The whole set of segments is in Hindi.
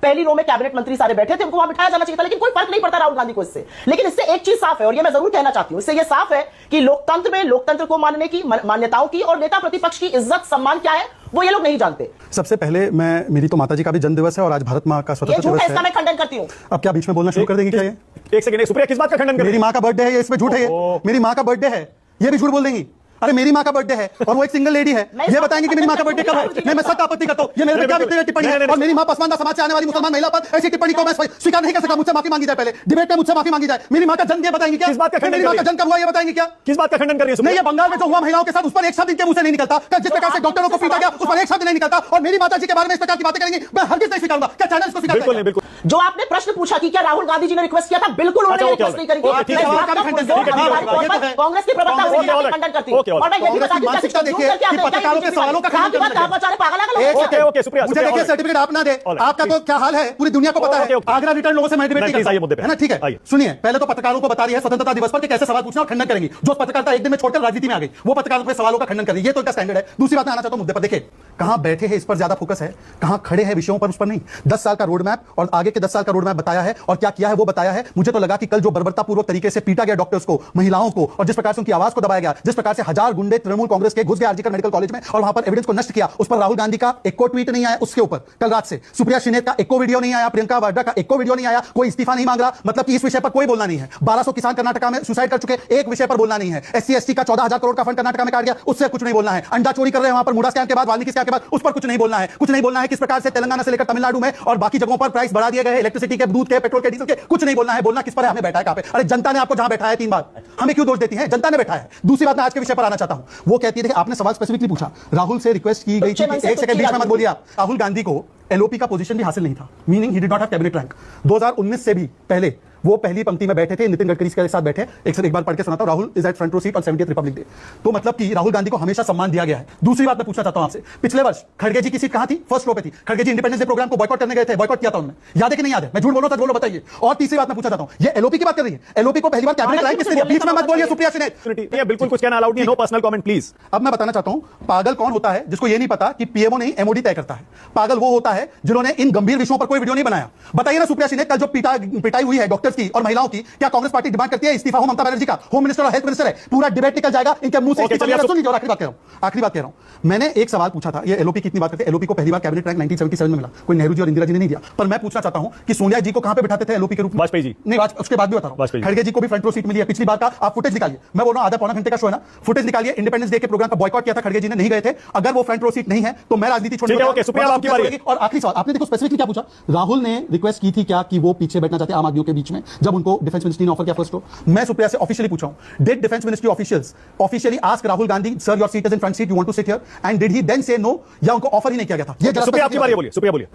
पहली रो में कैबिनेट मंत्री सारे बैठे थे, उनको वहां बिठाया जाना चाहिए था, लेकिन कोई फर्क नहीं पड़ता राहुल गांधी को इससे। लेकिन इससे एक चीज साफ है, और ये मैं जरूर कहना चाहती हूं, इससे ये साफ है कि लोकतंत्र में लोकतंत्र को मानने की, मान्यताओं की और नेता प्रतिपक्ष की इज्जत सम्मान क्या है वो ये लोग नहीं जानते। सबसे पहले मेरी तो माताजी का भी जन्म दिवस है और आज भारत मां का स्वतंत्रता दिवस है। इसका मैं खंडन करती हूं। अब क्या बीच में बोलना शुरू कर देंगे क्या? एक सेकंड, सुप्रिया किस बात का खंडन कर? मेरी मां का बर्थडे है, ये इसमें झूठ है। ये मेरी मां का बर्थडे है, ये भी झूठ बोल देंगी। अरे मेरी मां का बर्थडे है और वो एक सिंगल लेडी है, ये बताएंगे कि मेरी मां का बर्थडे कब है? मैं सख्त आपत्ति करता हूं। ये मेरे पे क्या व्यक्तिगत टिप्पणी है? और मेरी मां पसमानदा समाज से आने वाली मुसलमान महिला पर ऐसी टिप्पणी को मैं स्वीकार नहीं कर सकता। मुझसे माफी मांगी जाए, पहले डिबेट में मुझसे माफी मांगी जाए। मेरी मां का जन्म बताएंगे क्या? किस बात का खंडन? मेरी मां का जन्म कब हुआ ये बताएंगे क्या? किस बात का खंडन कर रही है? नहीं, ये बंगाल में जो हुआ महिलाओं के साथ, उस पर एक शब्द इनके मुंह से नहीं निकलता। जिस प्रकार से डॉक्टरों को पीटा गया उस पर एक शब्द नहीं निकलता। और मेरी माताजी के बारे में इस प्रकार की बातें करेंगे, मैं हरगिज नहीं स्वीकारूंगा। क्या चैनल इसको स्वीकार करेगा? बिल्कुल। जो आपने प्रश्न पूछा कि क्या राहुल गांधी जी ने रिक्वेस्ट किया था, बिल्कुल उन्होंने रिक्वेस्ट नहीं करी थी। कांग्रेस के प्रवक्ता खंडन करती है। और मैं ये भी बताती हूं, मानसिकता देखिए कि पत्रकारों के सवालों का खंडन करना चाहिए। ओके सुप्रिया, मुझे देखिए सर्टिफिकेट आप ना दे, आपका तो क्या हाल है पूरी दुनिया को पता है। आगरा रिटर्न लोगों से मैं डिबेट नहीं करता है ना, ठीक है। सुनिए, पहले तो पत्रकारों को बता रही है स्वतंत्रता दिवस पर कि कैसे सवाल पूछना और खंडन करेंगी। जो पत्रकारिता एक दिन में छोड़कर राजनीति में आ गई, वो पत्रकारों के सवालों का खंडन कर रही है, ये तो इनका स्टैंडर्ड है। दूसरी बात मैं आना चाहता हूं मुद्दे पर। देखिए कहां बैठे हैं इस पर ज्यादा फोकस है, कहां खड़े हैं विषयों पर उस पर नहीं। 10 साल का रोड मैप और आगे के 10 साल का रोड मैप बताया है और क्या किया है वो बताया है। मुझे तो लगा कि कल जो बर्बरतापूर्वक तरीके से पीटा गया डॉक्टर्स को, महिलाओं को, और जिस प्रकार से उनकी आवाज को दबाया गया, जिस प्रकार से हजार गुंडे तृणमूल कांग्रेस के घुस गए आरजीकर मेडिकल कॉलेज में और वहां पर एविडेंस को नष्ट किया, उस पर राहुल गांधी का एक को ट्वीट नहीं आया। उसके ऊपर कल रात से सुप्रिया शिनेत का एक को वीडियो नहीं आया, प्रियंका वाड्रा का एक को वीडियो नहीं आया, कोई इस्तीफा नहीं मांग रहा। मतलब कि इस विषय पर कोई बोलना नहीं है। 1200 किसान कर्नाटक में सुसाइड कर चुके, एक विषय पर बोलना नहीं है। SC ST का 14,000 करोड़ का फंड कर्नाटक में काट गया, उससे कुछ नहीं बोलना है। अंडा चोरी कर रहे हैं वहां पर मुडा स्कैम के बाद, वाल्मीकि स्कैम के बाद, उस पर कुछ नहीं बोलना है। कुछ नहीं बोलना है किस प्रकार से तेलंगाना से लेकर तमिलनाडु में और बाकी जगहों पर प्राइस बढ़ा दिए गए, इलेक्ट्रिसिटी के, दूध के, पेट्रोल के, डीजल के, कुछ नहीं बोलना है। बोलना किस पर है? हमें बैठा है कहां पे? अरे जनता ने आपको जहां बैठा है 3 बार, हमें क्यों दोष देती है? जनता ने बैठा है। दूसरी बात मैं आज के विषय पर आना चाहता हूं, वो कहती है, आपने सवाल स्पेसिफिकली पूछा, राहुल से रिक्वेस्ट की गई थी, एक सेकंड बीच में मत बोलिए आप। राहुल गांधी को LOP का पोजीशन भी हासिल नहीं था, meaning he did not have cabinet rank. 2019 से भी पहले वो पहली पंक्ति में बैठे थे, नितिन गडकरी के साथ बैठे। एक बार पढ़ के सुनाता हूं, Rahul is at front row seat on 70th Republic Day. तो मतलब कि राहुल गांधी को हमेशा सम्मान दिया गया है। दूसरी बात मैं पूछना चाहता हूं आपसे, पिछले वर्ष खड़गे जी की सीट कहां थी? फर्स्ट रो पे थी। खड़गे जी इंडिपेंडेंस डे प्रोग्राम को बॉयकॉट करने गए थे, बॉयकॉट किया था उन्होंने, याद है कि नहीं याद है? मैं झूठ बोल रहा हूं, सच बोलो, बताइए। और तीसरी बात मैं पूछना चाहता हूं, ये LOP की बात कर रही है। LOP को पहली बार कैबिनेट रैंक किसने दिया? बीच में मत बोलिए सुप्रिया शिनेत, बिल्कुल कुछ कहना अलाउड नहीं, नो पर्सनल कमेंट प्लीज। अब मैं बताना चाहता हूं, पागल कौन होता है जिसको ये नहीं पता कि PMO नहीं MOD तय करता है। पागल वो होता है जिन्होंने इन गंभीर विषयों पर कोई वीडियो नहीं बनाया। बताइए ना सुप्रिया शिनेत, कल जो पिटाई हुई है डॉक्टर्स की और महिलाओं की, क्या कांग्रेस पार्टी डिमांड करती है इस्तीफा हो ममता बनर्जी का? होम मिनिस्टर और हेल्थ मिनिस्टर है, पूरा डिबेट निकल जाएगा इनके मुंह से। आखिरी बात कह रहा हूं, मैंने एक सवाल पूछा था, ये LOP की इतनी बात करते हैं। LOP को पहली बार कैबिनेट रैंक 1977 में मिला, कोई नेहरू जी और इंदिरा जी ने नहीं दिया। पर मैं पूछना चाहता हूं कि सोनिया जी को कहां पे बिठाते थे LOP के रूप में? वाजपेयी जी। नहीं, उसके बाद भी बता रहा हूं, खड़गे जी को भी फ्रंट रो सीट मिली है। पिछली बार का आप फुटेज निकालिए, मैं बोल रहा हूं आधा पौना घंटे का शो है ना, फुटेज निकालिए। इंडिपेंडेंस डे के प्रोग्राम का बॉयकॉट किया था खड़गे जी ने, नहीं गए थे। अगर वो फ्रंट रो सीट नहीं है तो मैं राजनीति छोड़ दूंगा। और आखिरी सवाल, आपने देखो स्पेसिफिकली क्या पूछा, राहुल ने रिक्वेस्ट की थी क्या कि वो पीछे बैठना चाहते आम आदमियों के बीच में, जब उनको डिफेंस मिनिस्ट्री ने ऑफर किया फर्स्ट रो? मैं सुप्रिया से ऑफिशियली पूछा हूं, did defence ministry officials officially ask Rahul Gandhi, sir your seat is in front seat, you want to sit here, and did he then say no, या उनको ऑफर ही नहीं किया गया था? ये सुप्रिया आपकी बारी, बोलिए सुप्रिया बोलिए।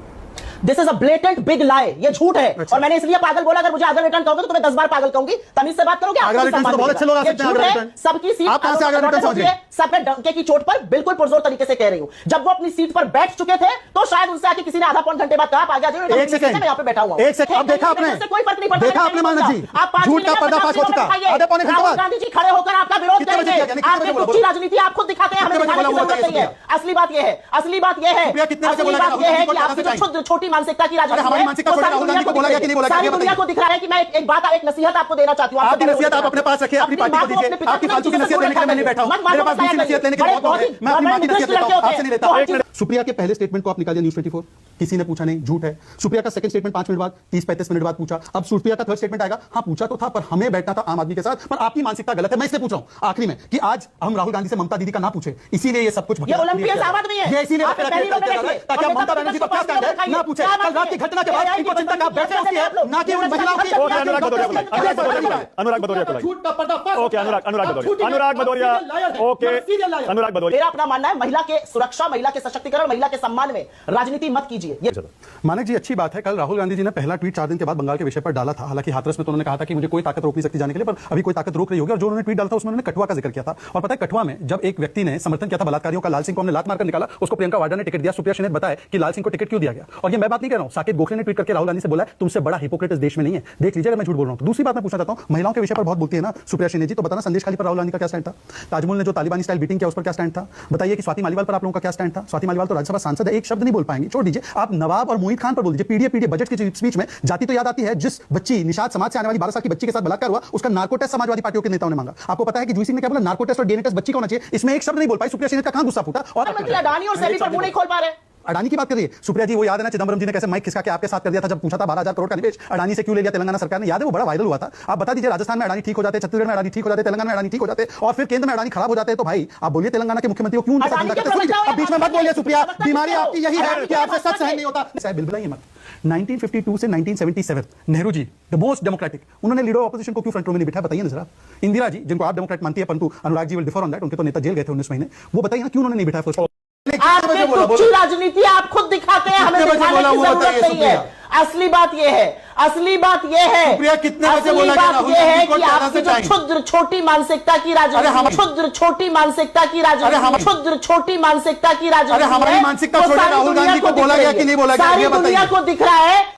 This is a blatant big lie, ये झूठ है। अच्छा। और मैंने इसलिए पागल बोला, अगर मुझे आगरा रिटर्न कहोगे तो तुम्हें 10 बार पागल कहूंगी। तमीज से बात करोगे, आगरा रिटर्न तो बहुत अच्छे लोग आ सकते हैं। आगरा रिटर्न सबकी सीट आप कहां से आगरा रिटर्न समझ गए? सब पे डंके की चोट पर बिल्कुल पुरजोर तरीके से कह रही हूं। जब वो अपनी सीट पर बैठ चुके थे तो शायद उनसे आके किसी ने आधा पौन घंटे बाद कहा, आ जाओ, एक सेकंड मैं यहां पे बैठा हुआ हूं। एक सेकंड, अब देखा आपने, कोई फर्क नहीं पड़ता। देखा आपने मानव जी, आप झूठ का पर्दाफाश हो चुका। आधे पौने घंटे बाद गांधी जी खड़े होकर आपका विरोध करेंगे। आपकी कुछ राजनीति आप खुद दिखाते हैं, हमें दिखाने की जरूरत नहीं है। असली बात यह है, असली बात यह है कि आपकी छोटी मानसिकता की राजनीति सारी दुनिया को दिख रहा है कि मैं एक बात, एक नसीहत आपको देना चाहती हूं। आपकी नसीहत आप अपने पास रखिए, अपनी पार्टी को दीजिए। आपकी फालतू की नसीहत लेने के लिए मैं नहीं बैठा हूं, मेरे पास दूसरी नसीहत लेने के लिए बहुत है। मैं अपनी मां की नसीहत लेता हूं, आपसे नहीं लेता। सुप्रिया के पहले स्टेटमेंट को आप निकालिए न्यूज़ 24, किसी ने पूछा नहीं, झूठ है। सुप्रिया का सेकंड स्टेटमेंट 5 मिनट बाद, 30-35 मिनट बाद पूछा। अब सुप्रिया का थर्ड स्टेटमेंट आएगा, हां पूछा तो था पर हमें बैठना था आम आदमी के साथ, पर आपकी मानसिकता गलत है। मैं इसलिए पूछ रहा हूं आखिरी में कि आज हम राहुल गांधी से ममता दीदी का ना पूछे, इसीलिए ये सब कुछ ये ओलंपियन आवाज नहीं है, ये इसीलिए ताकि ममता बनर्जी को क्या स्टैंड है ना पूछे। कल रात की घटना के बाद इनको चिंता का बैठे होती है ना कि उन महिलाओं की। अनुराग भदौरिया, मेरा अपना मानना है, महिला के सुरक्षा, महिला के सशक्तिकरण, महिला के सम्मान में राजनीति मत कीजिए। मानक जी अच्छी बात है, कल राहुल गांधी जी ने पहला ट्वीट 4 दिन के बाद बंगाल के विषय पर डाला था। हालांकि हाथरस में तो उन्होंने कहा था कि मुझे कोई ताकत रोक नहीं सकती जाने के लिए, पर अभी कोई ताकत रोक रही होगी। और जो उन्होंने ट्वीट डाला था उसमें उन्होंने कठुआ का जिक्र किया था। और पता है कठुआ में जब एक व्यक्ति ने समर्थन किया था बलात्कारियों का, लाल सिंह को हमने लात मारकर निकाला, उसको प्रियंका वाड्रा ने टिकट दिया। सुप्रिया शिनेत बताए कि लाल सिंह को टिकट क्यों दिया गया। और ये मैं बात नहीं कह रहा हूं, साकेत गोखले ने ट्वीट करके राहुल गांधी से बोला तुमसे बड़ा हिपोक्रेट इस देश में नहीं है। देख लीजिए अगर मैं झूठ बोल रहा हूं। दूसरी बात मैं पूछना चाहता हूं, महिलाओं के विषय पर बहुत बोलती है ना सुप्रिया शिनेत जी, तो बताना संदेश खाली पर राहुल गांधी का क्या स्टैंड था? ताजमहल ने जो तालिबानी स्टाइल बीटिंग किया उस पर क्या स्टैंड था? बताइए कि स्वाति मालीवाल पर आप लोगों का क्या स्टैंड था? स्वाति मालीवाल तो राज्यसभा सांसद है, एक शब्द नहीं बोल पाएंगे, छोड़ दीजिए। आप नवाब और मोहित खान पर बोल दीजिए। पीडीए बजट की स्पीच में जाति तो याद आती है। जिस बच्ची निषाद समाज से आने वाली 12 साल की बच्ची के साथ बलात्कार हुआ, उसका नार्को टेस्ट समाजवादी पार्टियों के नेताओं ने मांगा। आपको पता है कि जूही सिंह ने क्या बोला? नार्को टेस्ट और डीएनए टेस्ट बच्ची का होना चाहिए। इसमें एक शब्द नहीं बोल पाई। सुप्रिया सिंह का कहां गुस्सा फूटा। और अडानी और सेबी पर मुंह नहीं खोल पा रहे। अडानी की बात कर रही है सुप्रिया जी। वो याद है ना चिदंबरम जी ने कैसे माइक खिसका के आपके साथ कर दिया था जब पूछा था 12,000 करोड़ का निवेश अडानी से क्यों ले लिया तेलंगाना सरकार ने? याद है? वो बड़ा वायरल हुआ था। आप बता दीजिए, राजस्थान में अडानी ठीक हो जाते, छत्तीसगढ़ में अडानी ठीक हो जाते, तेलंगाना में अडानी ठीक हो जाते और फिर केंद्र में अडानी खराब हो जाते, तो भाई आप बोलिए तेलंगाना के मुख्यमंत्री को क्यों उनके साथ धंधा करते हैं? अब बीच में मत बोलिए सुप्रिया, बीमारी आपकी यही है कि आपसे सच सहन नहीं होता। साहब बिलबुलाइए मत। 1952 से 1977 Nehru ji the most democratic, उन्होंने लीडर ऑपोजिशन को क्यों फ्रंट रो में नहीं बिठाया? बताइए ना जरा। इंदिरा जी, जिनको आप डेमोक्रेट मानती है परंतु Anurag ji will differ on that, उनके तो नेता जेल गए थे 19 महीने, वो बताइए ना क्यों उन्होंने नहीं बिठाया फर्स्ट? आपकी तुच्छी राजनीति आप खुद दिखाते हैं, हमें दिखाने की जरूरत नहीं है। असली बात यह है, असली बात यह है, असली बात यह है कि आपकी जो क्षुद्र छोटी मानसिकता की राजनीति, क्षुद्र छोटी मानसिकता की राजनीति, क्षुद्र छोटी मानसिकता की राजनीति, हमारी मानसिकता छोड़िए, राहुल गांधी को बोला गया कि नहीं बोला गया? सारी दुनिया को दिख रहा है।